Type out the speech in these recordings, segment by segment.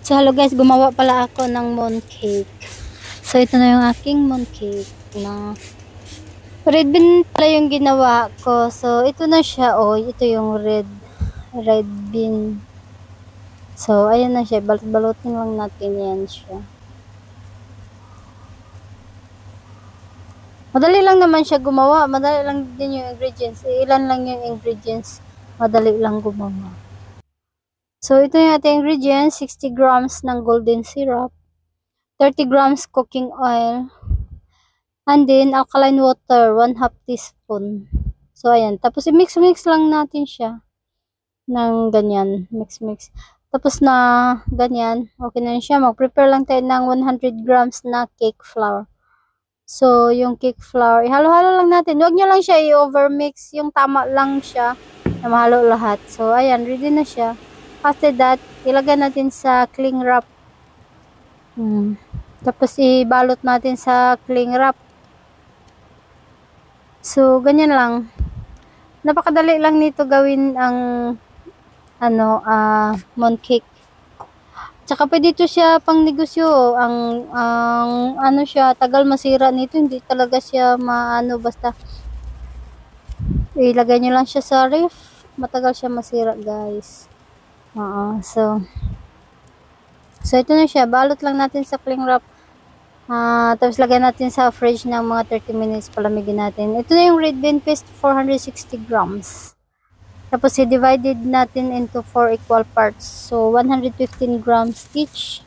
So hello guys, gumawa pala ako ng mooncake. So ito na yung aking mooncake na red bean pala yung ginawa ko. So ito na siya, oh, ito yung red bean. So ayan na siya, balot-balutin lang natin yan siya. Madali lang naman siya gumawa, madali lang din yung ingredients. Ilan lang yung ingredients, madali lang gumawa. So ito yung ating ingredients, 60 grams ng golden syrup, 30 grams cooking oil, and then alkaline water, 1/2 teaspoon. So ayan, tapos i-mix lang natin siya ng ganyan, mix. Tapos na ganyan, okay na siya. Mag-prepare lang tayo ng 100 grams na cake flour. So yung cake flour, ihalo-halo lang natin. Huwag nyo lang siya i-overmix, yung tama lang siya na mahalo lahat. So ayan, ready na siya. After that, ilagay natin sa cling wrap. Tapos ibalot natin sa cling wrap. So ganyan lang. Napakadali lang nito gawin ang mooncake. Tsaka pwede ito siya pang negosyo. Ang ano siya, tagal masira nito, hindi talaga siya basta ilagay nyo lang siya sa ref, matagal siya masira, guys. So ito na siya, balot lang natin sa cling wrap. Tapos lagyan natin sa fridge ng mga 30 minutes, palamigin natin. Ito na yung red bean paste, 460 grams. Tapos i-divided natin into 4 equal parts. So 115 grams each.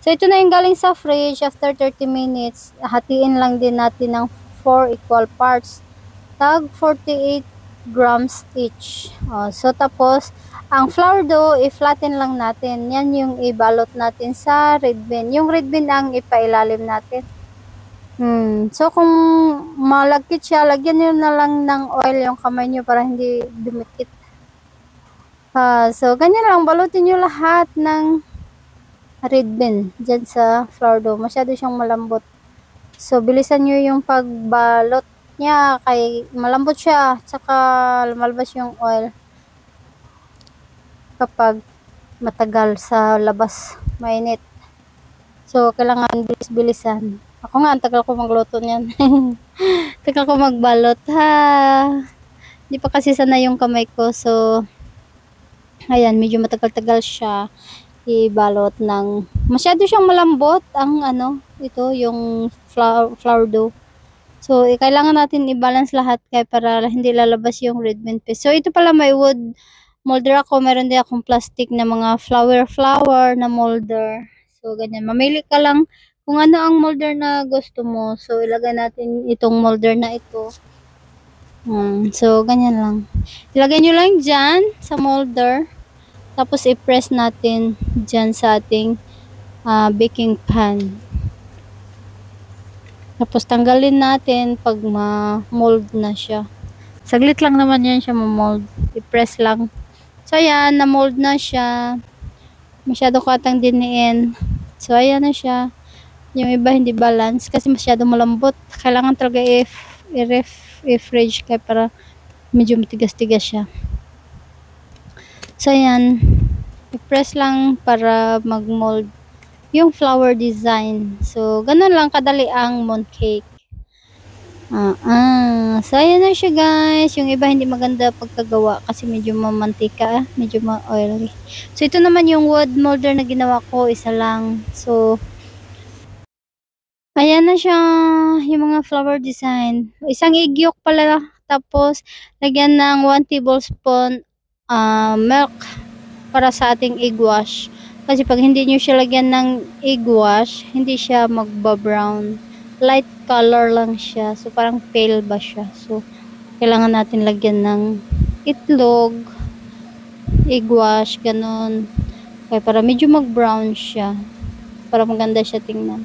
So ito na yung galing sa fridge after 30 minutes. Hatiin lang din natin ng 4 equal parts. Tag 48 grams each. So tapos ang flour dough, i-flatten lang natin. Yan yung ibalot natin sa red bean. Yung red bean ang ipailalim natin. So kung malagkit siya, lagyan nyo na lang ng oil yung kamay nyo para hindi dumikit. So ganyan lang, balutin nyo lahat ng red bean dyan sa flour dough. Masyado siyang malambot. So bilisan nyo yung pagbalot niya, kay malambot siya, tsaka lumalabas yung oil kapag matagal sa labas, mainit. So kailangan bilis-bilisan. Ako nga, ang tagal ko magluto niyan. Tagal ko magbalot, Hindi pa kasi sanay yung kamay ko. So ayan, medyo matagal-tagal siya ibalot ng masyado siyang malambot ang ito yung flour dough. So kailangan natin i-balance lahat para hindi lalabas yung red bean paste. So ito pala, may wood molder ako. Meron din akong plastic na mga flower na molder. So ganyan, mamili ka lang kung ano ang molder na gusto mo. So ilagay natin itong molder na ito. So ganyan lang, ilagay nyo lang dyan sa molder. Tapos i-press natin dyan sa ating baking pan. Tapos tanggalin natin pag ma-mold na siya. Saglit lang naman yan siya ma-mold. I-press lang. So ayan, na-mold na siya. Masyado katang diniin. So ayan na siya. Yung iba hindi balance kasi masyado malambot. Kailangan talaga i-fridge kaya para medyo matigas-tigas siya. So ayan, i-press lang para mag-mold yung flower design. So ganun lang kadali ang mooncake. So ayan na siya, guys. Yung iba hindi maganda pagkagawa kasi medyo mamantika, medyo ma-oily. So ito naman yung wood molder na ginawa ko, isa lang. So ayan na siya, yung mga flower design. Isang egg yolk pala, tapos lagyan ng 1 tablespoon milk para sa ating egg wash. Kasi pag hindi nyo siya lagyan ng egg wash, hindi siya magba-brown. Light color lang siya. So parang pale ba siya. So kailangan natin lagyan ng itlog, egg wash, ganun. Kaya para medyo mag-brown siya. Para maganda siya tingnan.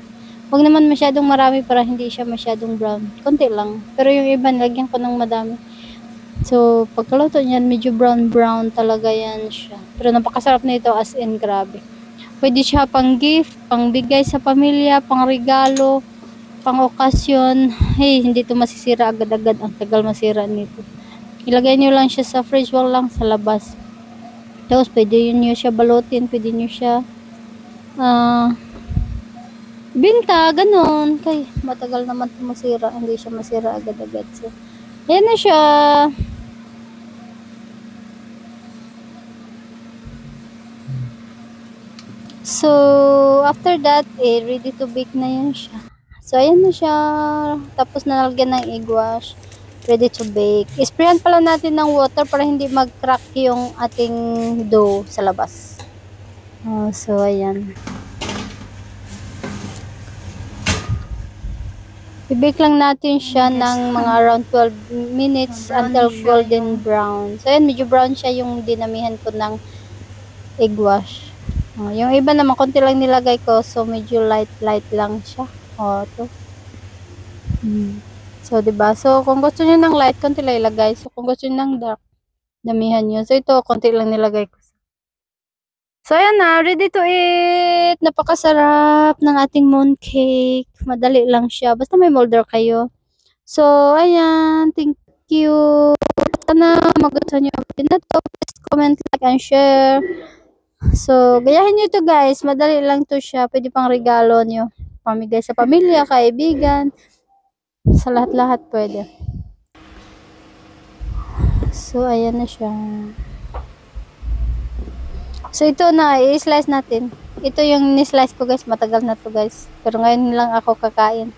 Huwag naman masyadong marami para hindi siya masyadong brown. Konti lang. Pero yung iba, lagyan ko ng madami. So pagkaluto niyan, medyo brown talaga yan siya. Pero napakasarap nito, as in grabe. Pwede siya pang gift, pang bigay sa pamilya, pang regalo, pang okasyon. Hey, hindi to masisira agad-agad. Ang tagal masira nito. Ilagay nyo lang siya sa fridge, wala lang sa labas. Tapos pwede nyo siya balutin, pwede nyo siya Ah, binta, ganun. Kay, matagal naman ito masira. Hindi siya masira agad-agad. So, ayan na siya. So, after that, ready to bake na yan siya. So, ayan na siya. Tapos, nalagyan ng egg wash. Ready to bake. Isprayan pala natin ng water para hindi mag-crack yung ating dough sa labas. So, ayan. I-bake lang natin siya ng mga around 12 minutes until golden brown. So, ayan, medyo brown siya yung dinamihan ko ng egg wash. Yung iba naman, konti lang nilagay ko. So, medyo light lang siya. Ito. So, diba? So, kung gusto niyo ng light, konti lang ilagay. So, kung gusto niyo ng dark, damihan niyo. So, ito, konti lang nilagay ko. So, ayan na. Ready to eat. Napakasarap ng ating mooncake. Madali lang siya. Basta may molder kayo. So, ayan. Thank you. Sana magustuhan niyo ang video na to. Please comment, like, and share. So, gayahin nyo ito guys. Madali lang to siya. Pwede pang regalo nyo. Pamigay sa pamilya, kaibigan. Sa lahat-lahat pwede. So, ayan na siya. So, ito na. I-slice natin. Ito yung ni-slice ko guys. Matagal na to guys. Pero ngayon lang ako kakain.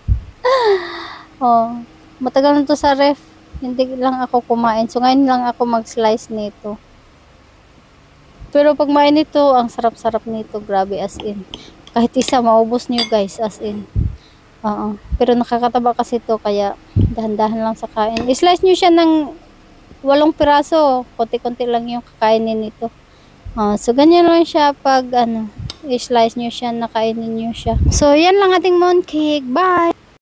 Matagal na to sa ref. Hindi lang ako kumain. So, ngayon lang ako mag-slice nito. Pero pag mainit ito, ang sarap-sarap nito. Grabe, as in. Kahit isa, maubos niyo guys, as in. Pero nakakataba kasi ito, kaya dahan-dahan lang sa kain. I-slice nyo siya ng 8 piraso. Konti-konti lang yung kakainin nito. So, ganyan lang siya pag, i-slice nyo siya, nakainin nyo siya. So, yan lang ating mooncake. Bye!